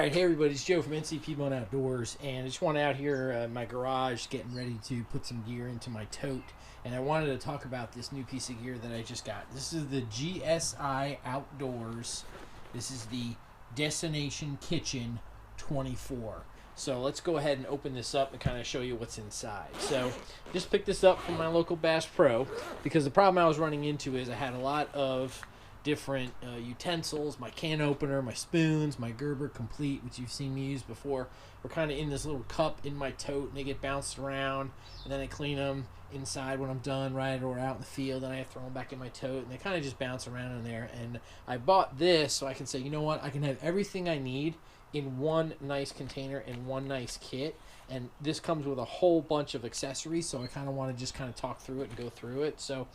Alright, hey everybody, it's Joe from NCP Bone Outdoors, and I just wanted out here in my garage getting ready to put some gear into my tote, and I wanted to talk about this new piece of gear that I just got. This is the GSI Outdoors. This is the Destination Kitchen 24. So let's go ahead and open this up and kind of show you what's inside. So just picked this up from my local Bass Pro, because the problem I was running into is I had a lot of different utensils, my can opener, my spoons, my Gerber Complete, which you've seen me use before, were kind of in this little cup in my tote, and they get bounced around, and then I clean them inside when I'm done, right, or out in the field, and I throw them back in my tote, and they kind of just bounce around in there. And I bought this so I can say, you know what, I can have everything I need in one nice container and one nice kit. And this comes with a whole bunch of accessories, so I kind of want to just kind of talk through it and go through it. So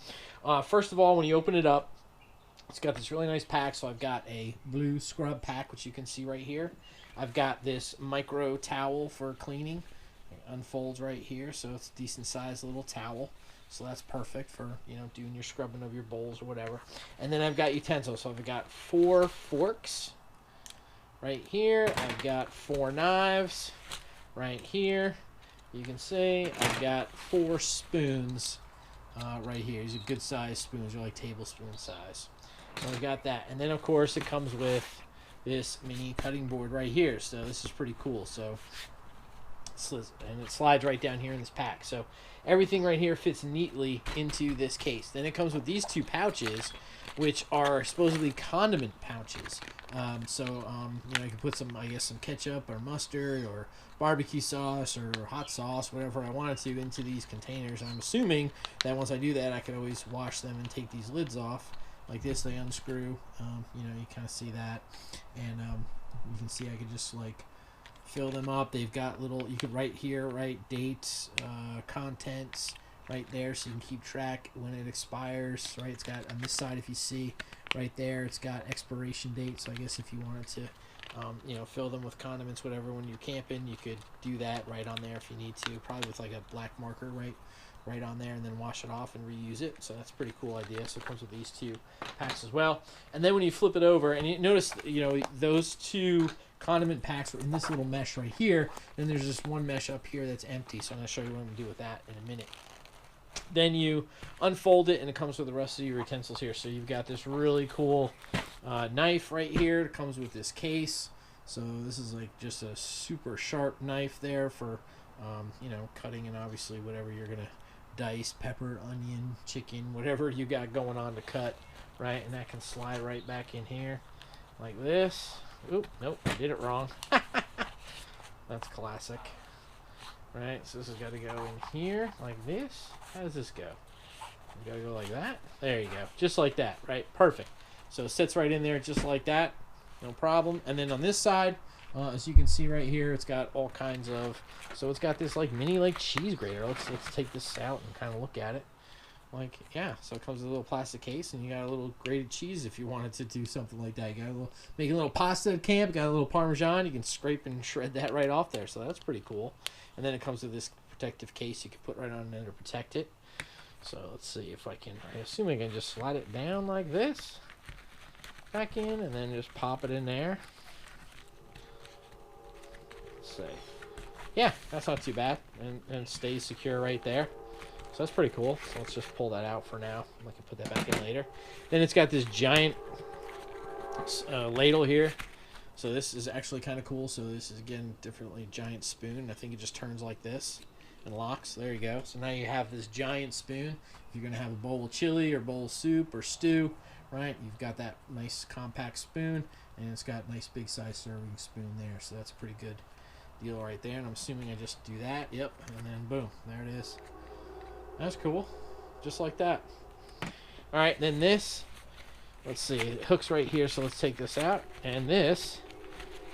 first of all, when you open it up, it's got this really nice pack. So I've got a blue scrub pack, which you can see right here. I've got this micro towel for cleaning. It unfolds right here, so it's a decent sized little towel. So that's perfect for, you know, doing your scrubbing of your bowls or whatever. And then I've got utensils. So I've got 4 forks right here. I've got 4 knives right here. You can see I've got 4 spoons right here. These are good sized spoons. They're like tablespoon size. So we got that, and then of course it comes with this mini cutting board right here. So this is pretty cool. So and it slides right down here in this pack. So everything right here fits neatly into this case. Then it comes with these 2 pouches, which are supposedly condiment pouches. You know, I can put some, I guess, some ketchup or mustard or barbecue sauce or hot sauce, whatever I wanted to, into these containers. I'm assuming that once I do that, I can always wash them and take these lids off. Like this, they unscrew. You know, you kind of see that, and you can see I could just like fill them up. They've got little, you could write here, write dates, contents right there, so you can keep track when it expires. Right, it's got on this side, if you see right there, it's got expiration date. So I guess if you wanted to, you know, fill them with condiments, whatever, when you're camping, you could do that right on there if you need to. Probably with like a black marker, right on there, and then wash it off and reuse it. So that's a pretty cool idea. So it comes with these 2 packs as well. And then when you flip it over, and you notice, you know, those 2 condiment packs are in this little mesh right here, and there's this one mesh up here that's empty. So I'm going to show you what I'm going to do with that in a minute. Then you unfold it, and it comes with the rest of your utensils here. So you've got this really cool knife right here. It comes with this case. So this is like just a super sharp knife there for, you know, cutting, and obviously whatever you're going to dice, pepper, onion, chicken, whatever you got going on to cut, right? And that can slide right back in here like this. Oop, nope, I did it wrong. That's classic. Right, so this has got to go in here like this. How does this go? You gotta go like that. There you go, just like that, right? Perfect. So it sits right in there just like that, no problem. And then on this side, as you can see right here, it's got all kinds of, so it's got this like mini like cheese grater. Let's take this out and kind of look at it. Like, yeah, so it comes with a little plastic case, and you got a little grated cheese if you wanted to do something like that. You got a little, make a little pasta at camp, got a little Parmesan, you can scrape and shred that right off there. So that's pretty cool. And then it comes with this protective case you can put right on there to protect it. So let's see if I can, I assume I can just slide it down like this, back in, and then just pop it in there. Say, yeah, that's not too bad, and stays secure right there. So that's pretty cool. So let's just pull that out for now. I can put that back in later. Then it's got this giant ladle here. So this is actually kind of cool. So this is, again, differently giant spoon. I think it just turns like this and locks. There you go. So now you have this giant spoon. If you're going to have a bowl of chili or bowl of soup or stew, right, you've got that nice compact spoon, and it's got nice big size serving spoon there. So that's a pretty good deal right there. And I'm assuming I just do that. Yep. And then boom, there it is. That's cool. Just like that. All right, then this, let's see, it hooks right here, so let's take this out. And this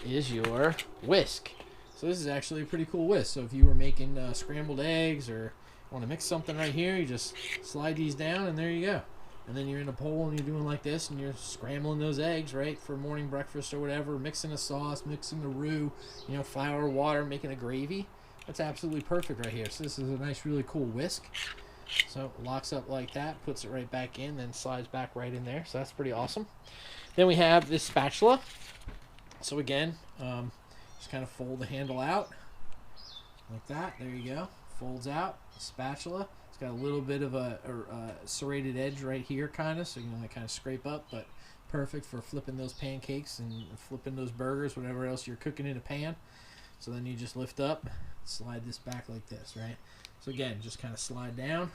is your whisk. So this is actually a pretty cool whisk. So if you were making scrambled eggs or want to mix something right here, you just slide these down, and there you go. And then you're in a bowl, and you're doing like this, and you're scrambling those eggs, right, for morning breakfast or whatever, mixing a sauce, mixing the roux, you know, flour, water, making a gravy. That's absolutely perfect right here. So this is a nice, really cool whisk. So it locks up like that, puts it right back in, then slides back right in there. So that's pretty awesome. Then we have this spatula. So again, Just kind of fold the handle out like that. There you go. Folds out. Spatula. It's got a little bit of a serrated edge right here, kind of, so you can kind of scrape up, but perfect for flipping those pancakes and flipping those burgers, whatever else you're cooking in a pan. So then you just lift up, slide this back like this, right? So again, just kind of slide down,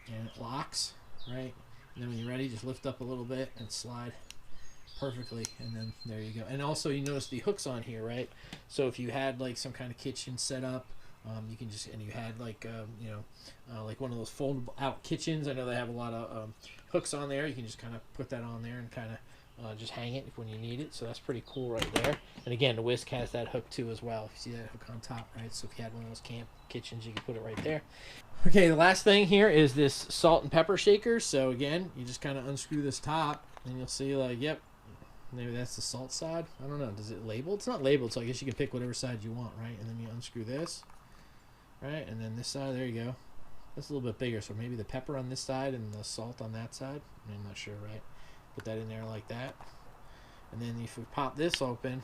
and it locks, right? And then when you're ready, just lift up a little bit and slide perfectly, and then there you go. And also, you notice the hooks on here, right? So if you had like some kind of kitchen set up, you can just, and you had like like one of those foldable out kitchens. I know they have a lot of hooks on there. You can just kind of put that on there and kind of just hang it when you need it. So that's pretty cool right there. And again, the Whisk has that hook too as well. If you see that hook on top, right? So if you had one of those camp kitchens, you can put it right there. Okay, the last thing here is this salt and pepper shaker. So again, you just kind of unscrew this top, and you'll see like, yep, maybe that's the salt side. I don't know. Does it label? It's not labeled, so I guess you can pick whatever side you want, right? And then you unscrew this, right? And then this side, there you go. That's a little bit bigger, so maybe the pepper on this side and the salt on that side. I'm not sure, right? Put that in there like that. And then if we pop this open,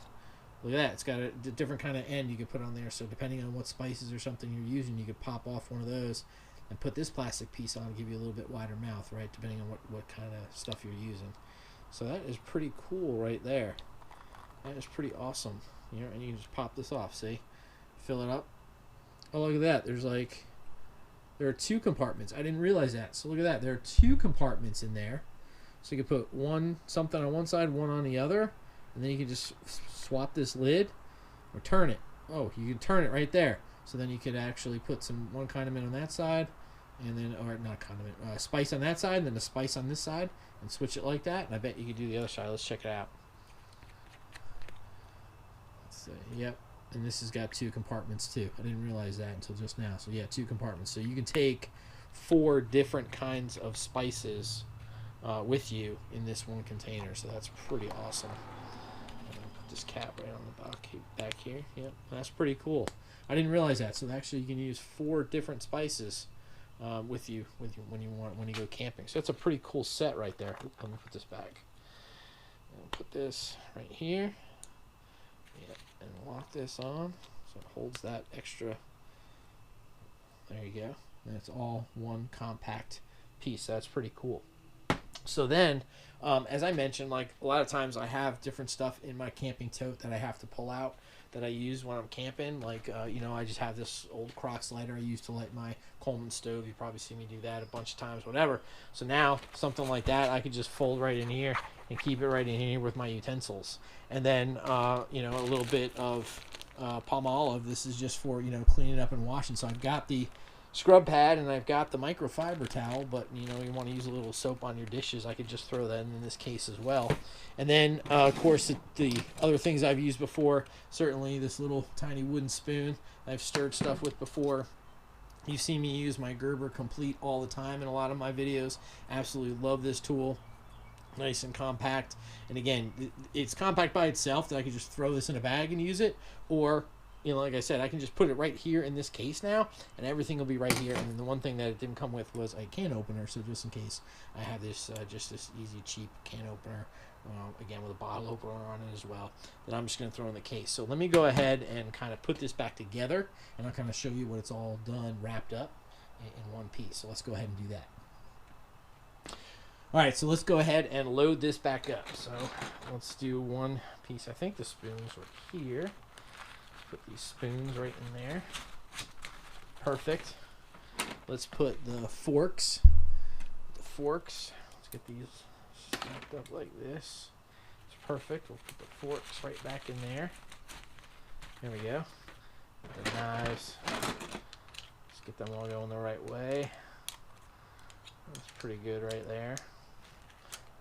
look at that. It's got a different kind of end you could put on there. So depending on what spices or something you're using, you could pop off one of those and put this plastic piece on, give you a little bit wider mouth, right? Depending on what kind of stuff you're using. So that is pretty cool right there. That is pretty awesome. You know, and you can just pop this off, see? Fill it up. Oh, look at that. There are 2 compartments. I didn't realize that. So look at that. There are 2 compartments in there. So you can put something on one side, one on the other, and then you can just swap this lid or turn it. Oh, you can turn it right there. So then you could actually put one condiment on that side, and then, or not condiment, spice on that side, and then a spice on this side, and switch it like that. And I bet you could do the other side. Let's check it out. Let's see. Yep. And this has got 2 compartments too. I didn't realize that until just now. So yeah, 2 compartments. So you can take 4 different kinds of spices with you in this one container. So that's pretty awesome. This cap right on the back here. Yep, that's pretty cool. I didn't realize that. So actually, you can use 4 different spices with you when you go camping. So that's a pretty cool set right there. Let me put this back. And put this right here. Yep, and lock this on so it holds that extra. There you go. And it's all one compact piece. That's pretty cool. So then, as I mentioned, like a lot of times I have different stuff in my camping tote that I have to pull out that I use when I'm camping. Like, I just have this old Crocs lighter I used to light my Coleman stove. You probably see me do that a bunch of times, whatever. So now, something like that, I could just fold right in here and keep it right in here with my utensils. And then, a little bit of palm olive. This is just for, cleaning up and washing. So I've got the scrub pad and I've got the microfiber towel, but you want to use a little soap on your dishes, I could just throw that in this case as well. And then of course the other things I've used before, certainly this little tiny wooden spoon I've stirred stuff with before. You've seen me use my Gerber Complete all the time in a lot of my videos. Absolutely love this tool. Nice and compact, and again, it's compact by itself that I could just throw this in a bag and use it, or like I said, I can just put it right here in this case now, and everything will be right here. And then the one thing that it didn't come with was a can opener, so just in case I have this, just this easy, cheap can opener, again with a bottle opener on it as well, that I'm just going to throw in the case. So let me go ahead and kind of put this back together, and I'll kind of show you what it's all done, wrapped up in one piece. So let's go ahead and do that. All right, so let's go ahead and load this back up. So let's do one piece. I think the spoons were here. Put these spoons right in there. Perfect. Let's put the forks. Let's get these stacked up like this. It's perfect. We'll put the forks right back in there. There we go. The knives. Let's get them all going the right way. That's pretty good right there.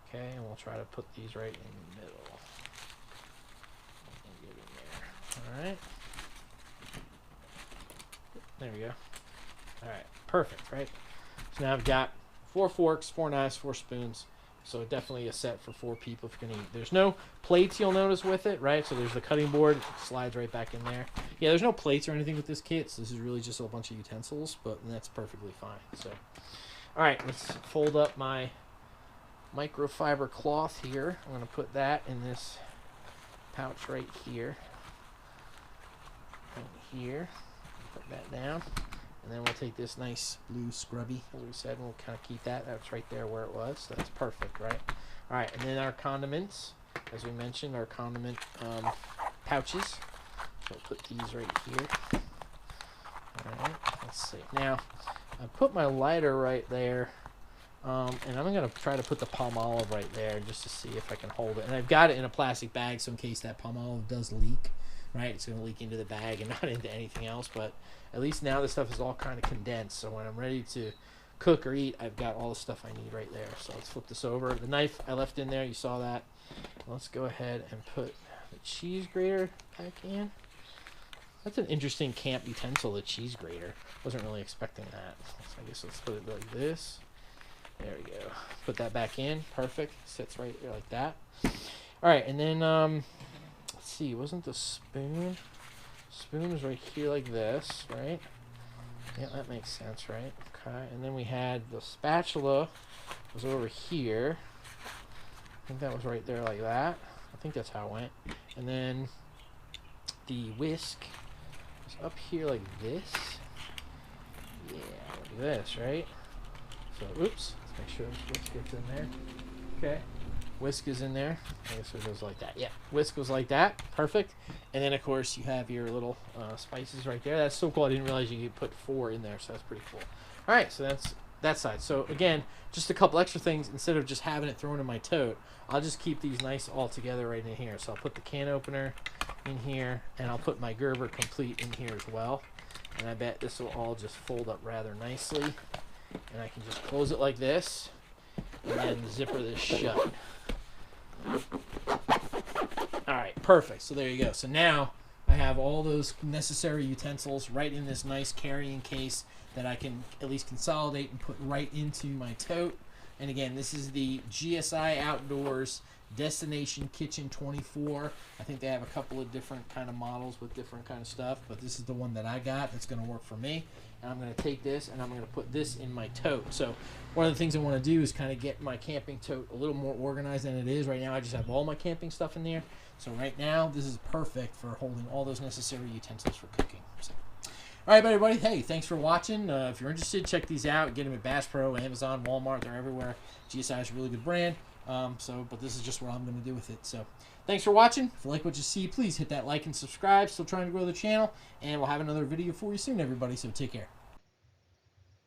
Okay, and we'll try to put these right in the middle. Get in there. All right. There we go. All right, perfect, right? So now I've got 4 forks, 4 knives, 4 spoons. So definitely a set for 4 people if you're gonna eat. There's no plates, you'll notice, with it, right? So there's the cutting board, it slides right back in there. Yeah, there's no plates or anything with this kit, so this is really just a bunch of utensils, but that's perfectly fine. So, all right, let's fold up my microfiber cloth here. I'm gonna put that in this pouch right here. here. Put that down. And then we'll take this nice blue scrubby, as we said, and we'll kind of keep that. That's right there where it was. So that's perfect, right? All right, and then our condiments, as we mentioned, our condiment pouches. So we'll put these right here. All right, let's see. Now, I put my lighter right there, and I'm going to try to put the palm olive right there just to see if I can hold it. And I've got it in a plastic bag, so in case that palm olive does leak, right, it's going to leak into the bag and not into anything else. But at least now this stuff is all kind of condensed, so when I'm ready to cook or eat, I've got all the stuff I need right there. So let's flip this over. The knife I left in there, you saw that. Let's go ahead and put the cheese grater back in. That's an interesting camp utensil, the cheese grater. Wasn't really expecting that. So I guess let's put it like this. There we go. Put that back in. Perfect. Sits right there like that. All right, and then let's see. Wasn't the spoon? Spoon was right here like this, right? Yeah, that makes sense, right? Okay, and then we had the spatula was over here. I think that was right there like that. I think that's how it went. And then the whisk was up here like this. Yeah, like this, right? So, oops. Let's make sure the whisk gets in there. Okay. Whisk is in there. I guess it goes like that. Yeah, whisk goes like that. Perfect. And then, of course, you have your little spices right there. That's so cool. I didn't realize you could put 4 in there, so that's pretty cool. All right, so that's that side. So, again, just a couple extra things. Instead of just having it thrown in my tote, I'll just keep these nice all together right in here. So I'll put the can opener in here, and I'll put my Gerber Complete in here as well. And I bet this will all just fold up rather nicely. And I can just close it like this, and then zipper this shut. Alright, perfect. So there you go. So now I have all those necessary utensils right in this nice carrying case that I can at least consolidate and put right into my tote. And again, this is the GSI Outdoors Destination Kitchen 24. I think they have a couple of different kind of models with different kind of stuff, but this is the one that I got that's going to work for me. And I'm going to take this and I'm going to put this in my tote. So one of the things I want to do is kind of get my camping tote a little more organized than it is. Right now I just have all my camping stuff in there. So right now this is perfect for holding all those necessary utensils for cooking. So, all right, everybody. Hey, thanks for watching. If you're interested, check these out. Get them at Bass Pro, Amazon, Walmart. They're everywhere. GSI is a really good brand. But this is just what I'm going to do with it. So thanks for watching. If you like what you see, please hit that like and subscribe. Still trying to grow the channel. And we'll have another video for you soon, everybody. So take care.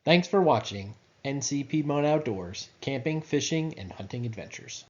Thanks for watching NC Piedmont Outdoors, camping, fishing, and hunting adventures.